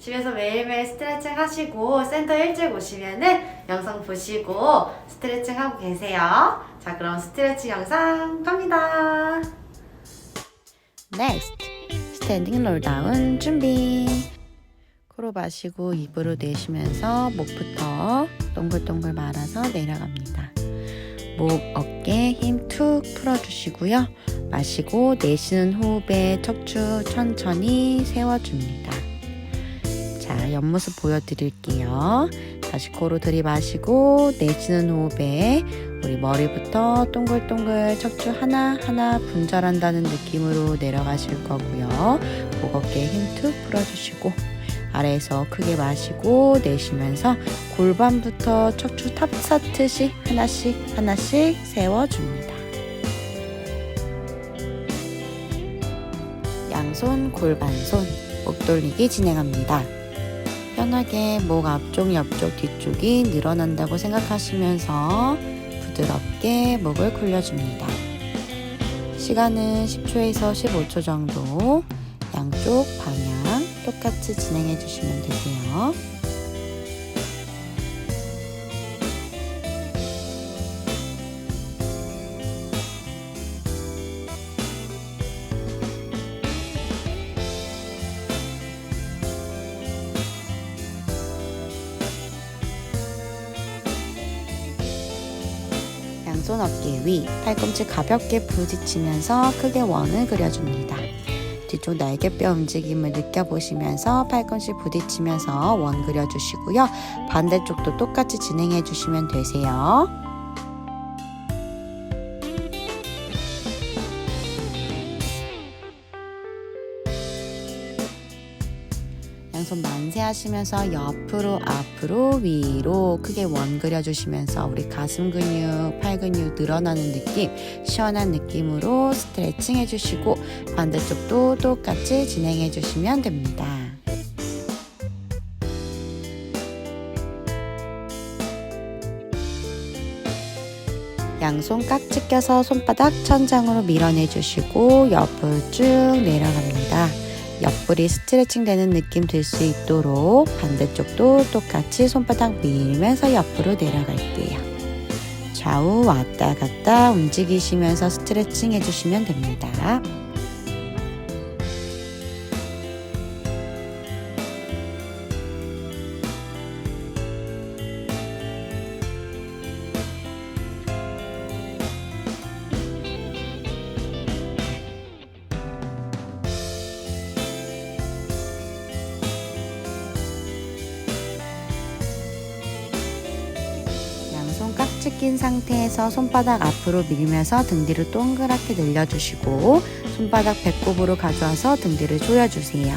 집에서 매일매일 스트레칭 하시고 센터 일찍 오시면은 영상 보시고 스트레칭 하고 계세요. 자, 그럼 스트레칭 영상 갑니다. Next, 스탠딩 롤다운 준비. 코로 마시고 입으로 내쉬면서 목부터 동글동글 말아서 내려갑니다. 목, 어깨 힘 툭 풀어주시고요. 마시고 내쉬는 호흡에 척추 천천히 세워줍니다. 자, 옆모습 보여드릴게요. 다시 코로 들이마시고 내쉬는 호흡에 우리 머리부터 동글동글 척추 하나하나 분절한다는 느낌으로 내려가실 거고요. 목, 어깨 힘 툭 풀어주시고 아래에서 크게 마시고 내쉬면서 골반부터 척추 탑 쌓듯이 하나씩 세워줍니다. 양손, 골반손, 목 돌리기 진행합니다. 편하게 목 앞쪽, 옆쪽, 뒤쪽이 늘어난다고 생각하시면서 부드럽게 목을 굴려줍니다. 시간은 10초에서 15초 정도 양쪽 방향 똑같이 진행해 주시면 되세요. 양손 어깨 위, 팔꿈치 가볍게 부딪히면서 크게 원을 그려줍니다. 뒤쪽 날개뼈 움직임을 느껴보시면서 팔꿈치 부딪히면서 원 그려주시고요. 반대쪽도 똑같이 진행해 주시면 되세요. 양손 만세 하시면서 옆으로 앞으로 위로 크게 원 그려주시면서 우리 가슴 근육, 팔 근육 늘어나는 느낌, 시원한 느낌으로 스트레칭 해주시고 반대쪽도 똑같이 진행해 주시면 됩니다. 양손 깍지 껴서 손바닥 천장으로 밀어내 주시고 옆으로 쭉 내려갑니다. 옆구리 스트레칭 되는 느낌 들 수 있도록 반대쪽도 똑같이 손바닥 밀면서 옆으로 내려갈게요. 좌우 왔다 갔다 움직이시면서 스트레칭 해주시면 됩니다. 손 깍지 낀 상태에서 손바닥 앞으로 밀면서 등 뒤를 동그랗게 늘려주시고 손바닥 배꼽으로 가져와서 등 뒤를 조여주세요.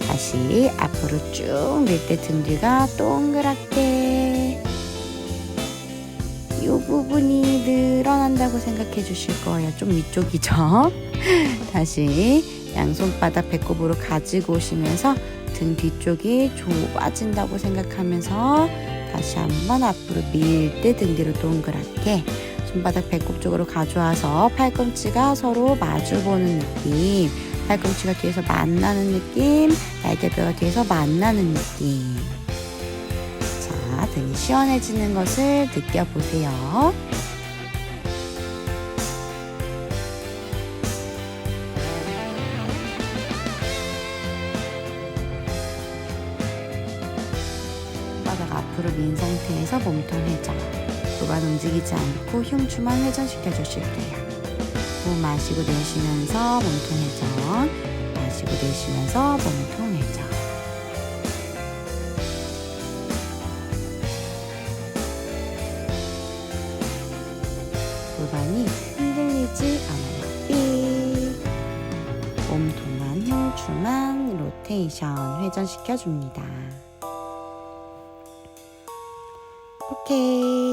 다시 앞으로 쭉 밀 때 등 뒤가 동그랗게 이 부분이 늘어난다고 생각해 주실 거예요. 좀 위쪽이죠? 다시 양손바닥 배꼽으로 가지고 오시면서 등 뒤쪽이 좁아진다고 생각하면서 다시 한번 앞으로 밀 때 등 뒤로 동그랗게 손바닥 배꼽 쪽으로 가져와서 팔꿈치가 서로 마주보는 느낌, 팔꿈치가 뒤에서 만나는 느낌, 날개뼈가 뒤에서 만나는 느낌. 자, 등이 시원해지는 것을 느껴보세요. 앞으로 민 상태에서 몸통 회전, 골반 움직이지 않고 흉추만 회전시켜 주실게요. 호흡 마시고 내쉬면서 몸통 회전, 마시고 내쉬면서 몸통 회전. 골반이 흔들리지 않아요. 삑! 몸통만 흉추만 로테이션 회전시켜 줍니다. 오케이.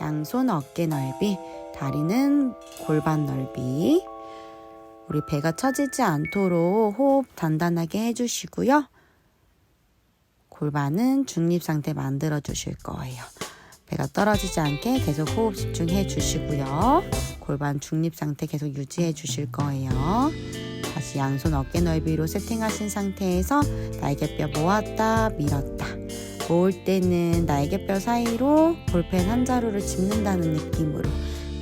양손 어깨 넓이, 다리는 골반 넓이. 우리 배가 처지지 않도록 호흡 단단하게 해주시고요. 골반은 중립 상태 만들어 주실 거예요. 배가 떨어지지 않게 계속 호흡 집중해 주시고요. 골반 중립 상태 계속 유지해 주실 거예요. 다시 양손 어깨 넓이로 세팅하신 상태에서 날개뼈 모았다 밀었다. 모을 때는 날개뼈 사이로 볼펜 한 자루를 짚는다는 느낌으로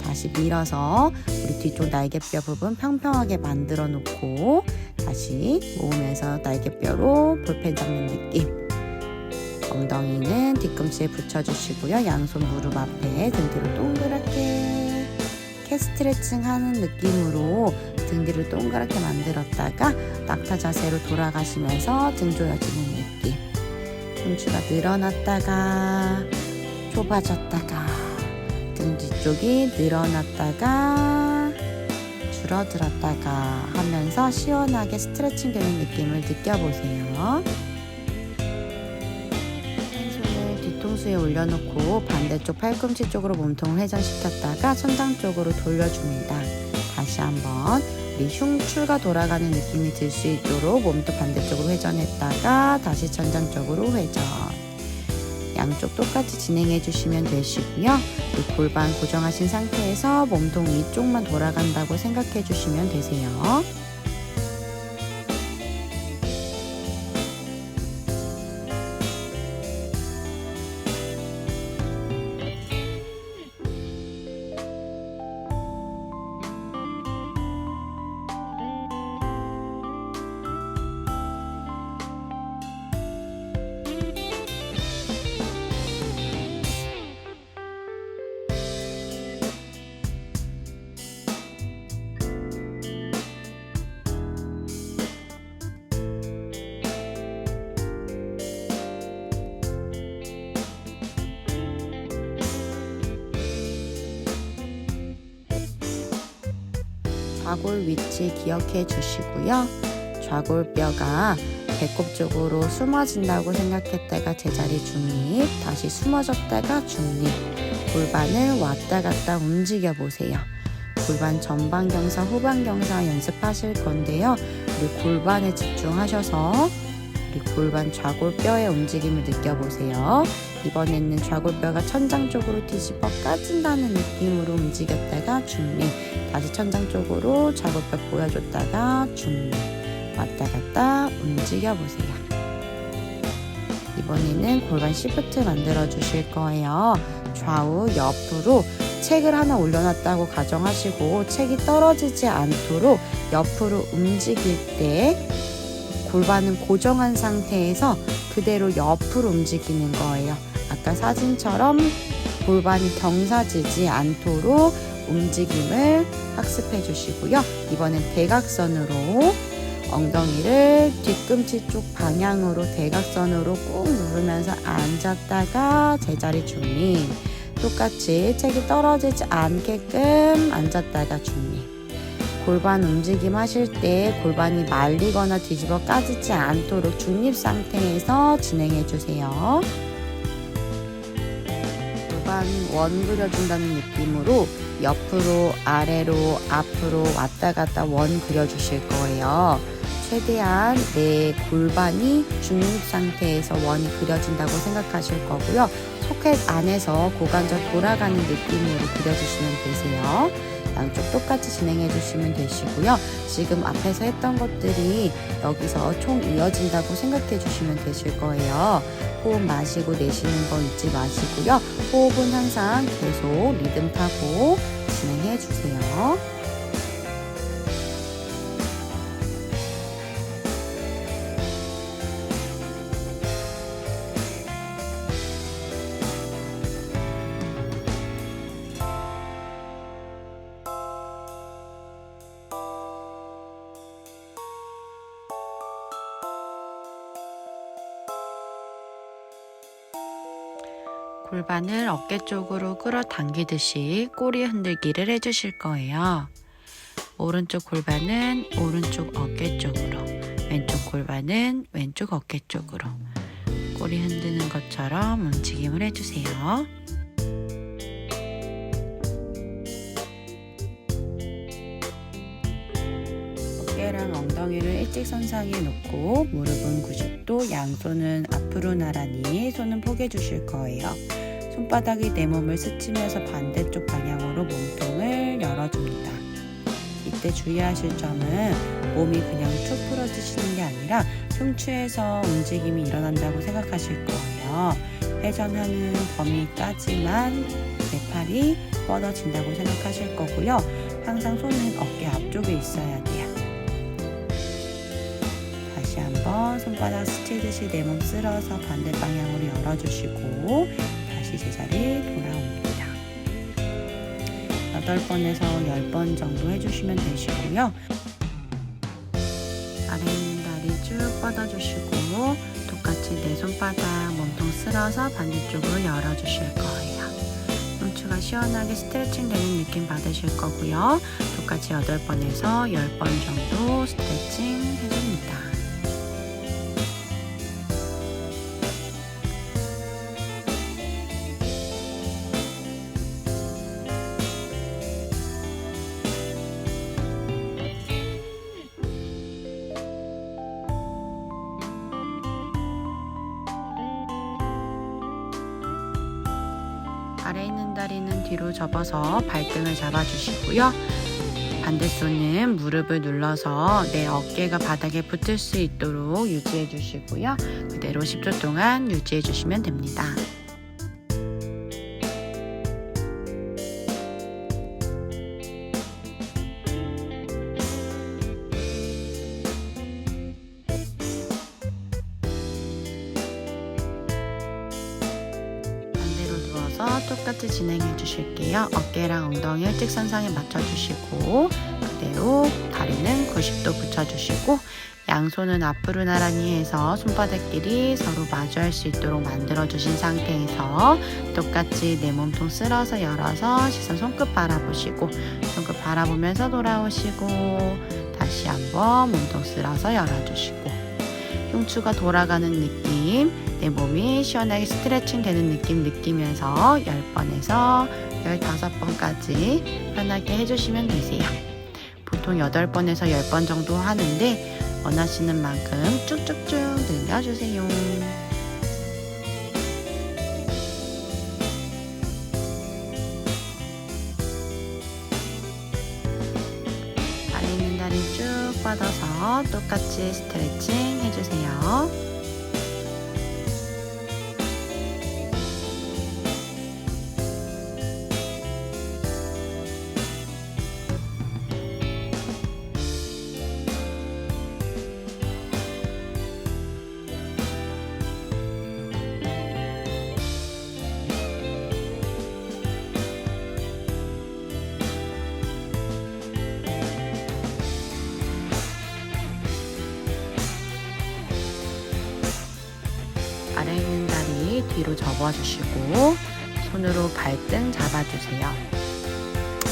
다시 밀어서 우리 뒤쪽 날개뼈 부분 평평하게 만들어 놓고 다시 모으면서 날개뼈로 볼펜 잡는 느낌. 엉덩이는 뒤꿈치에 붙여주시고요. 양손 무릎 앞에 등 뒤로 동그랗게 스트레칭 하는 느낌으로 등 뒤를 동그랗게 만들었다가 낙타 자세로 돌아가시면서 등 조여지는 느낌. 흉추가 늘어났다가 좁아졌다가 등 뒤쪽이 늘어났다가 줄어들었다가 하면서 시원하게 스트레칭 되는 느낌을 느껴보세요. 손을 뒤통수에 올려놓고 반대쪽 팔꿈치 쪽으로 몸통을 회전시켰다가 천장 쪽으로 돌려줍니다. 다시 한번 우리 흉추가 돌아가는 느낌이 들 수 있도록 몸도 반대쪽으로 회전했다가 다시 천장 쪽으로 회전. 양쪽 똑같이 진행해 주시면 되시고요. 이 골반 고정하신 상태에서 몸통 위쪽만 돌아간다고 생각해 주시면 되세요. 좌골 위치 기억해 주시고요. 좌골뼈가 배꼽 쪽으로 숨어진다고 생각했다가 제자리 중립, 다시 숨어졌다가 중립. 골반을 왔다 갔다 움직여 보세요. 골반 전방 경사, 후방 경사 연습하실 건데요. 우리 골반에 집중하셔서 우리 골반 좌골뼈의 움직임을 느껴보세요. 이번에는 좌골뼈가 천장 쪽으로 뒤집어 까진다는 느낌으로 움직였다가 중립, 다시 천장 쪽으로 좌골뼈 보여줬다가 중립, 왔다 갔다 움직여 보세요. 이번에는 골반 시프트 만들어 주실 거예요. 좌우 옆으로 책을 하나 올려놨다고 가정하시고 책이 떨어지지 않도록 옆으로 움직일 때 골반은 고정한 상태에서 그대로 옆으로 움직이는 거예요. 아까 사진처럼 골반이 경사지지 않도록 움직임을 학습해 주시고요. 이번엔 대각선으로 엉덩이를 뒤꿈치 쪽 방향으로 대각선으로 꾹 누르면서 앉았다가 제자리 중립. 똑같이 책이 떨어지지 않게끔 앉았다가 중립. 골반 움직임 하실 때 골반이 말리거나 뒤집어 까지지 않도록 중립 상태에서 진행해 주세요. 골반 원 그려준다는 느낌으로 옆으로, 아래로, 앞으로 왔다 갔다 원 그려주실 거예요. 최대한 내 골반이 중립 상태에서 원이 그려진다고 생각하실 거고요. 소켓 안에서 고관절 돌아가는 느낌으로 그려주시면 되세요. 양쪽 똑같이 진행해 주시면 되시고요. 지금 앞에서 했던 것들이 여기서 총 이어진다고 생각해 주시면 되실 거예요. 호흡 마시고 내쉬는 거 잊지 마시고요. 호흡은 항상 계속 리듬 타고 진행해 주세요. 골반을 어깨 쪽으로 끌어당기듯이 꼬리 흔들기를 해주실 거예요. 오른쪽 골반은 오른쪽 어깨 쪽으로, 왼쪽 골반은 왼쪽 어깨 쪽으로 꼬리 흔드는 것처럼 움직임을 해주세요. 어깨랑 엉덩이를 일직선상에 놓고 무릎은 90도, 양손은 앞으로 나란히 손은 포개 주실 거예요. 손바닥이 내 몸을 스치면서 반대쪽 방향으로 몸통을 열어줍니다. 이때 주의하실 점은 몸이 그냥 툭 풀어지시는 게 아니라 흉추에서 움직임이 일어난다고 생각하실 거예요. 회전하는 범위까지만 내 팔이 뻗어진다고 생각하실 거고요. 항상 손은 어깨 앞쪽에 있어야 돼요. 다시 한번 손바닥 스치듯이 내 몸 쓸어서 반대 방향으로 열어주시고 다시 제자리 돌아옵니다. 8번에서 10번 정도 해주시면 되시고요. 아래 있는 다리 쭉 뻗어주시고 똑같이 내 손바닥 몸통 쓸어서 반대쪽으로 열어주실 거예요. 흉추가 시원하게 스트레칭 되는 느낌 받으실 거고요. 똑같이 8번에서 10번 정도 스트레칭 해줍니다. 아래 있는 다리는 뒤로 접어서 발등을 잡아주시고요. 반대손은 무릎을 눌러서 내 어깨가 바닥에 붙을 수 있도록 유지해 주시고요. 그대로 10초 동안 유지해 주시면 됩니다. 똑같이 진행해 주실게요. 어깨랑 엉덩이 일직선상에 맞춰주시고 그대로 다리는 90도 붙여주시고 양손은 앞으로 나란히 해서 손바닥끼리 서로 마주할 수 있도록 만들어주신 상태에서 똑같이 내 몸통 쓸어서 열어서 시선 손끝 바라보시고 손끝 바라보면서 돌아오시고 다시 한번 몸통 쓸어서 열어주시고 흉추가 돌아가는 느낌, 내 몸이 시원하게 스트레칭 되는 느낌 느끼면서 10번에서 15번까지 편하게 해주시면 되세요. 보통 8번에서 10번 정도 하는데 원하시는 만큼 쭉쭉쭉 늘려주세요. 아래 있는 다리 쭉 뻗어서 똑같이 스트레칭 해주세요. 아래 있는 다리 뒤로 접어주시고 손으로 발등 잡아주세요.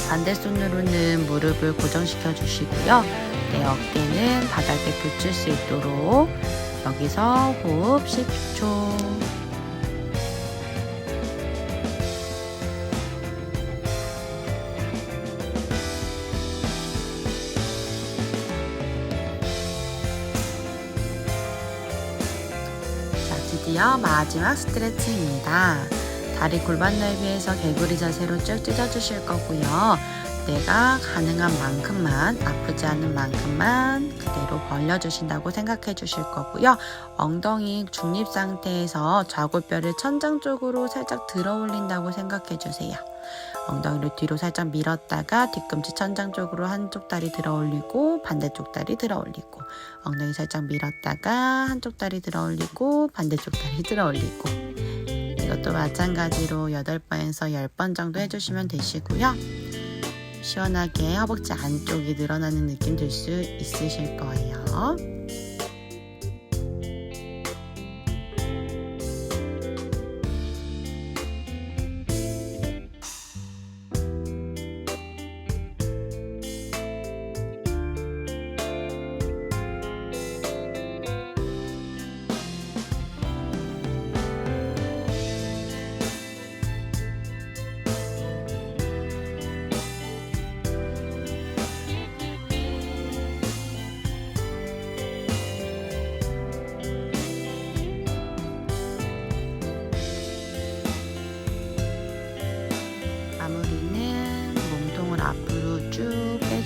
반대손으로는 무릎을 고정시켜 주시고요. 내 어깨는 바닥에 붙일 수 있도록 여기서 호흡 10초. 드디어 마지막 스트레칭입니다. 다리 골반 넓이에서 개구리 자세로 쭉 찢어주실 거고요. 내가 가능한 만큼만, 아프지 않은 만큼만 그대로 벌려주신다고 생각해 주실 거고요. 엉덩이 중립 상태에서 좌골뼈를 천장 쪽으로 살짝 들어 올린다고 생각해 주세요. 엉덩이를 뒤로 살짝 밀었다가 뒤꿈치 천장 쪽으로 한쪽 다리 들어 올리고 반대쪽 다리 들어 올리고 엉덩이 살짝 밀었다가 한쪽 다리 들어 올리고 반대쪽 다리 들어 올리고 이것도 마찬가지로 8번에서 10번 정도 해주시면 되시고요. 시원하게 허벅지 안쪽이 늘어나는 느낌 들 수 있으실 거예요.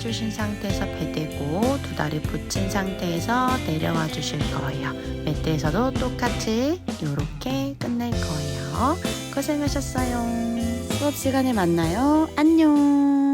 주신 상태에서 베대고 두 다리 붙인 상태에서 내려와 주실 거예요. 매트에서도 똑같이 이렇게 끝낼 거예요. 고생하셨어요. 수업 시간에 만나요. 안녕.